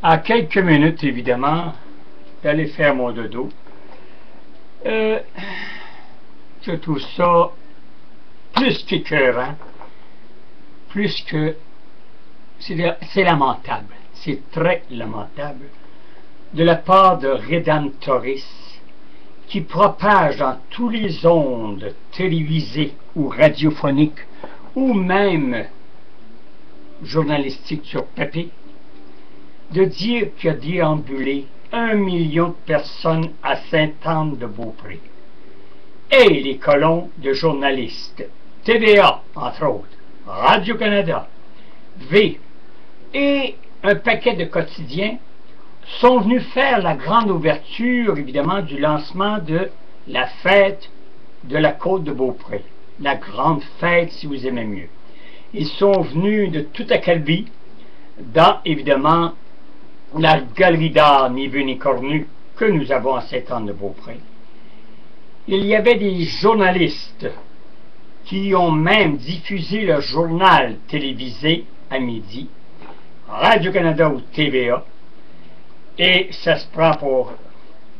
à quelques minutes, évidemment, d'aller faire mon dodo. Je trouve ça plus qu'écœurant, plus que... C'est lamentable, c'est très lamentable, de la part de Redemptoris, qui propage dans tous les ondes télévisées ou radiophoniques, ou même journalistiques sur papier, de dire qu'il y a déambulé 1 million de personnes à Sainte-Anne-de-Beaupré. Et les colons de journalistes, TVA, entre autres, Radio-Canada, V, et un paquet de quotidiens sont venus faire la grande ouverture, évidemment, du lancement de la fête de la Côte de Beaupré. La grande fête, si vous aimez mieux. Ils sont venus de toute Acadie, dans, évidemment, la galerie d'art ni vu ni cornu que nous avons à Sainte-Anne-de-Beaupré. Il y avait des journalistes qui ont même diffusé le journal télévisé à midi, Radio-Canada ou TVA, et ça se prend pour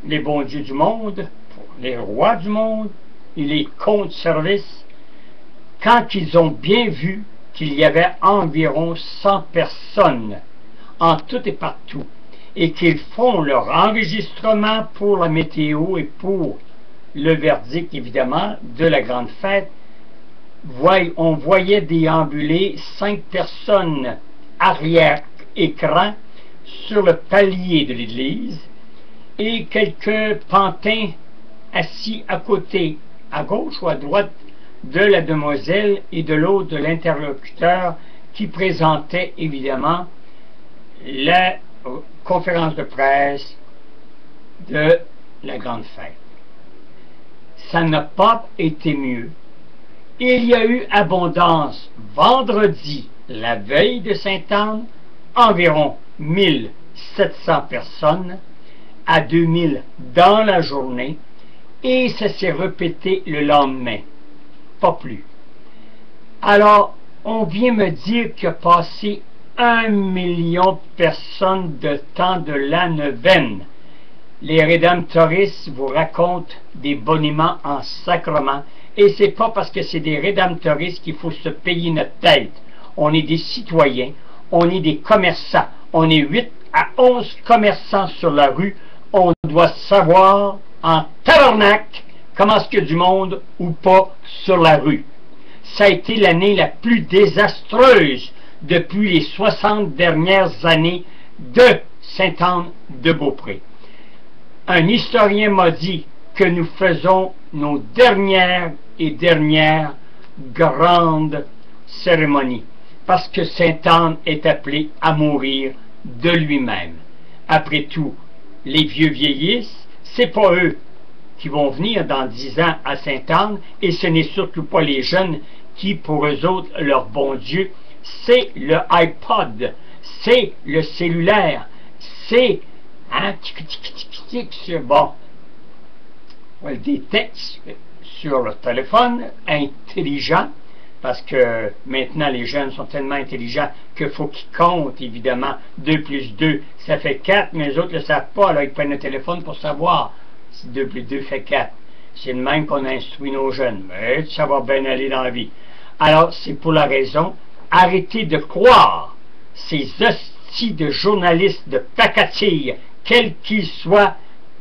les bons dieux du monde, pour les rois du monde, et les comptes services, quand ils ont bien vu qu'il y avait environ 100 personnes en tout et partout, et qu'ils font leur enregistrement pour la météo et pour le verdict, évidemment, de la grande fête. On voyait déambuler 5 personnes arrière-écran sur le palier de l'église et quelques pantins assis à côté, à gauche ou à droite, de la demoiselle et de l'autre de l'interlocuteur qui présentait évidemment la conférence de presse de la grande fête. Ça n'a pas été mieux. Il y a eu abondance vendredi, la veille de Sainte-Anne, environ 1700 personnes, à 2000 dans la journée, et ça s'est répété le lendemain. Pas plus. Alors, on vient me dire qu'il a passé 1 million de personnes de temps de la neuvaine. Les Rédemptoristes vous racontent des boniments en sacrement, et c'est pas parce que c'est des Rédemptoristes qu'il faut se payer notre tête. On est des citoyens, on est des commerçants, on est 8 à 11 commerçants sur la rue, on doit savoir en tabarnak comment est-ce qu'il y a du monde ou pas sur la rue. Ça a été l'année la plus désastreuse depuis les 60 dernières années de Sainte-Anne-de-Beaupré. Un historien m'a dit que nous faisons nos dernières grandes cérémonies, parce que Sainte-Anne est appelé à mourir de lui-même. Après tout, les vieux vieillissent, c'est pas eux qui vont venir dans 10 ans à Sainte-Anne, et ce n'est surtout pas les jeunes qui, pour eux autres, leur bon Dieu, c'est le iPod, c'est le cellulaire, c'est bon, des textes sur le téléphone intelligent, parce que maintenant les jeunes sont tellement intelligents qu'il faut qu'ils comptent, évidemment, 2 plus 2, ça fait 4, mais les autres ne le savent pas, alors ils prennent le téléphone pour savoir si 2 plus 2 fait 4. C'est le même qu'on instruit nos jeunes, mais ça va bien aller dans la vie. Alors, c'est pour la raison, arrêtez de croire ces hosties de journalistes de pacatille, quels qu'ils soient,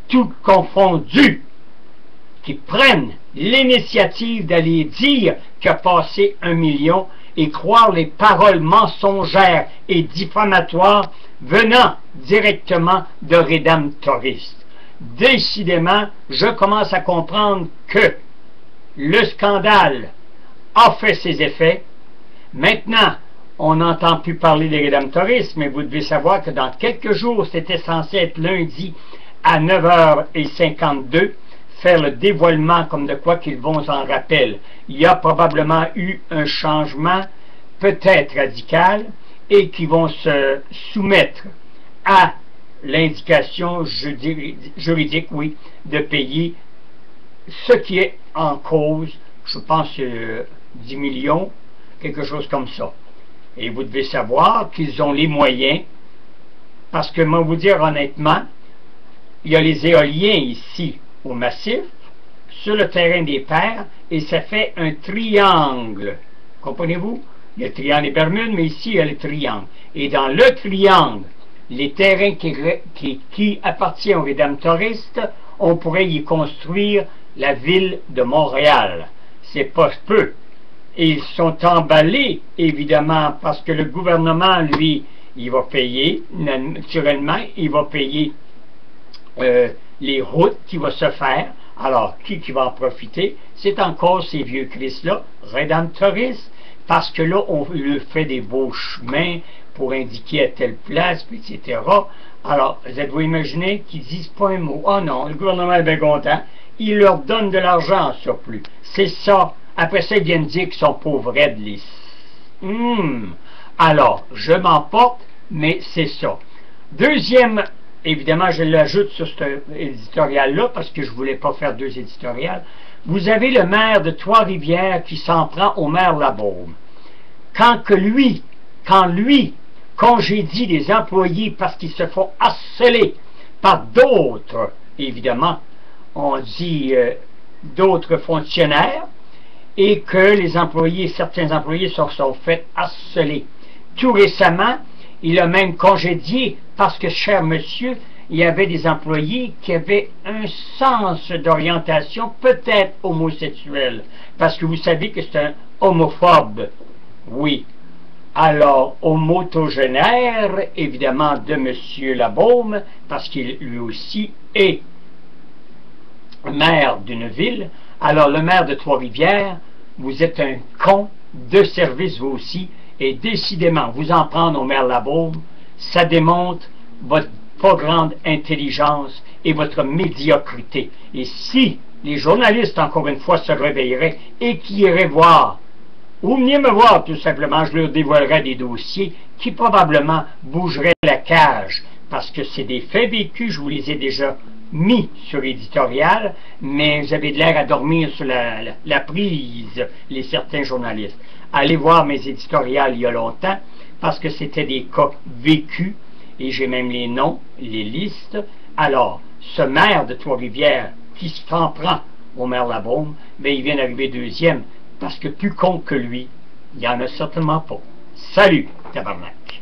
tout confondus, qui prennent l'initiative d'aller dire qu'il a passé 1 million et croire les paroles mensongères et diffamatoires venant directement de Rédemptoristes. Décidément, je commence à comprendre que le scandale a fait ses effets. Maintenant, on n'entend plus parler des Rédemptoristes, mais vous devez savoir que dans quelques jours, c'était censé être lundi à 9h52, faire le dévoilement comme de quoi qu'ils vont en rappel. Il y a probablement eu un changement, peut-être radical, et qui vont se soumettre à l'indication juridique, oui, de payer ce qui est en cause, je pense 10 millions, quelque chose comme ça. Et vous devez savoir qu'ils ont les moyens Parce que, moi, vous dire honnêtement, il y a les éoliens ici, au massif, sur le terrain des Pères, et ça fait un triangle. Comprenez-vous? Il y a le triangle des Bermudes, mais ici, il y a le triangle. Et dans le triangle, les terrains qui appartiennent aux rédemptoristes, on pourrait y construire la ville de Montréal. C'est pas peu. Et ils sont emballés, évidemment, parce que le gouvernement, lui, il va payer, naturellement, il va payer les routes qui vont se faire. Alors, qui va en profiter? C'est encore ces vieux Christ-là, rédemptoristes, parce que là, on leur fait des beaux chemins pour indiquer à telle place, etc. Alors, vous êtes-vous imaginé qu'ils disent pas un mot? Oh non, le gouvernement est bien content. Il leur donne de l'argent en surplus. C'est ça. Après ça, ils viennent dire qu'ils sont pauvres raides, les... Alors, je m'emporte, mais c'est ça. Deuxième, évidemment, je l'ajoute sur cet éditorial-là, parce que je ne voulais pas faire deux éditoriales. Vous avez le maire de Trois-Rivières qui s'en prend au maire Labaume. Quand lui congédie des employés parce qu'ils se font harceler par d'autres, évidemment, on dit d'autres fonctionnaires, et que les employés, certains employés se sont fait harceler. Tout récemment, il a même congédié parce que, cher monsieur, il y avait des employés qui avaient un sens d'orientation peut-être homosexuel, parce que vous savez que c'est un homophobe. Oui. Alors, homotogénaire, évidemment, de monsieur Labaume, parce qu'il lui aussi est maire d'une ville. Alors, le maire de Trois-Rivières, vous êtes un con de service vous aussi, et décidément, vous en prendre au maire Labaume, ça démontre votre pas grande intelligence et votre médiocrité. Et si les journalistes, encore une fois, se réveilleraient et qui iraient voir, ou venir me voir tout simplement, je leur dévoilerai des dossiers qui probablement bougeraient la cage, parce que c'est des faits vécus, je vous les ai déjà mis sur l'éditorial, mais vous avez de l'air à dormir sur la prise, certains journalistes. Allez voir mes éditoriales il y a longtemps, parce que c'était des cas vécus, et j'ai même les noms, les listes. Alors, ce maire de Trois-Rivières qui s'en prend au maire Labaume, ben, il vient d'arriver deuxième, parce que plus con que lui, il n'y en a certainement pas. Salut, tabarnak!